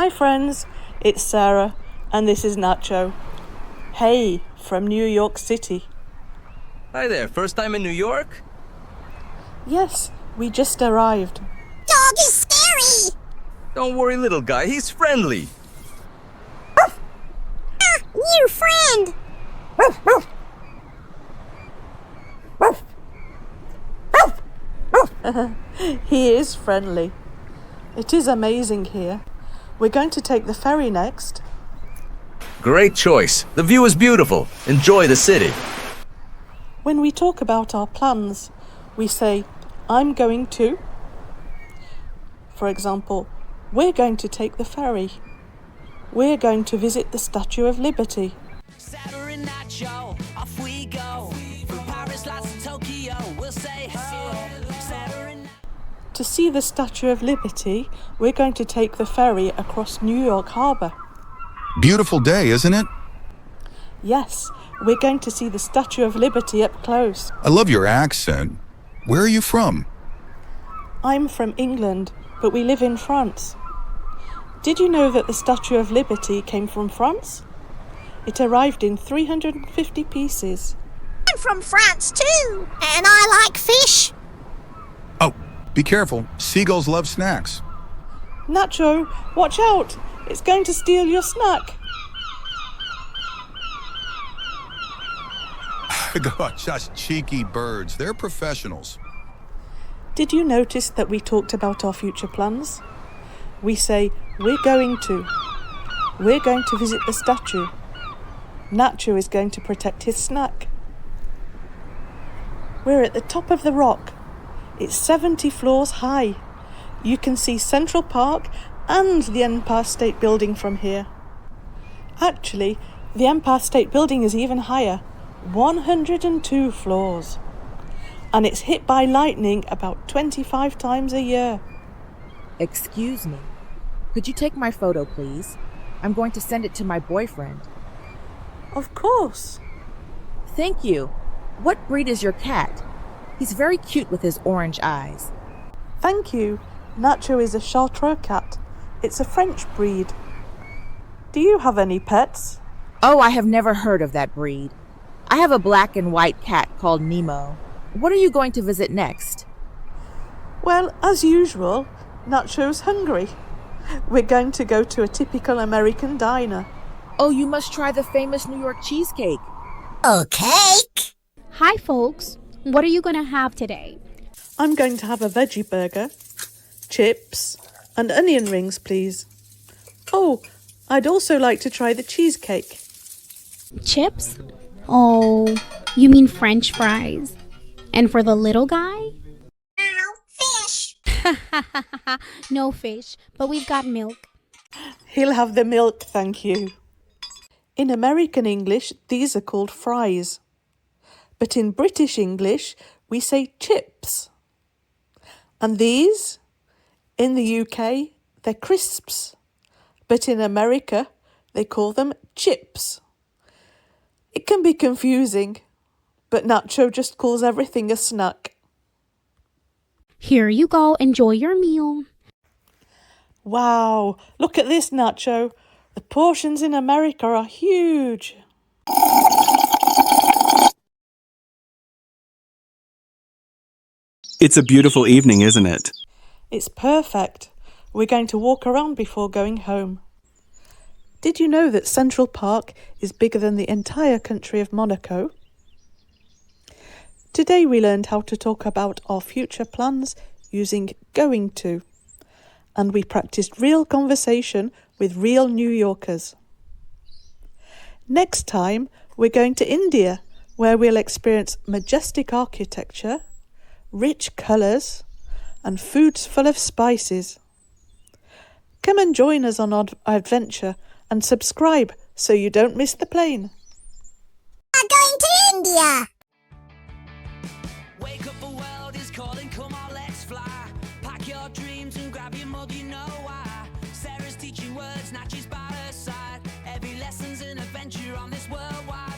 Hi friends, it's Sarah and this is Nacho. Hey, from New York City. Hi there, first time in New York? Yes, we just arrived. Dog is scary! Don't worry, little guy, he's friendly. New friend! He is friendly. It is amazing here. We're going to take the ferry next. Great choice. The view is beautiful. Enjoy the city. When we talk about our plans, we say, I'm going to. For example, we're going to take the ferry. We're going to visit the Statue of Liberty. Sarah Nacho, off we go. From Paris, lots to Tokyo, we'll say Sarah. To see the Statue of Liberty, we're going to take the ferry across New York Harbor. Beautiful day, isn't it? Yes, we're going to see the Statue of Liberty up close. I love your accent. Where are you from? I'm from England, but we live in France. Did you know that the Statue of Liberty came from France? It arrived in 350 pieces. I'm from France too, and I like fish. Oh, be careful. Seagulls love snacks. Nacho, watch out! It's going to steal your snack. Just cheeky birds. They're professionals. Did you notice that we talked about our future plans? We say, we're going to. We're going to visit the statue. Nacho is going to protect his snack. We're at the top of the rock. It's 70 floors high. You can see Central Park and the Empire State Building from here. Actually, the Empire State Building is even higher, 102 floors. And it's hit by lightning about 25 times a year. Excuse me. Could you take my photo, please? I'm going to send it to my boyfriend. Of course. Thank you. What breed is your cat? He's very cute with his orange eyes. Thank you. Nacho is a Chartreux cat. It's a French breed. Do you have any pets? Oh, I have never heard of that breed. I have a black and white cat called Nemo. What are you going to visit next? Well, as usual, Nacho's hungry. We're going to go to a typical American diner. Oh, you must try the famous New York cheesecake. Okay. Hi, folks. What are you going to have today? I'm going to have a veggie burger, chips, and onion rings, please. Oh, I'd also like to try the cheesecake. Chips? Oh, you mean French fries. And for the little guy? Fish. No fish, but we've got milk. He'll have the milk, thank you. In American English, these are called fries. But in British English, we say chips. And these, in the UK, they're crisps. But in America, they call them chips. It can be confusing, but Nacho just calls everything a snack. Here you go. Enjoy your meal. Wow, look at this, Nacho. The portions in America are huge. It's a beautiful evening, isn't it? It's perfect. We're going to walk around before going home. Did you know that Central Park is bigger than the entire country of Monaco? Today we learned how to talk about our future plans using going to, and we practiced real conversation with real New Yorkers. Next time we're going to India, where we'll experience majestic architecture, rich colours, and foods full of spices. Come and join us on our adventure and subscribe so you don't miss the plane. I'm going to India. Wake up, the world is calling, come on, let's fly. Pack your dreams and grab your mug, you know why. Sarah's teaching words, Natchy's by her side. Every lesson's an adventure on this worldwide.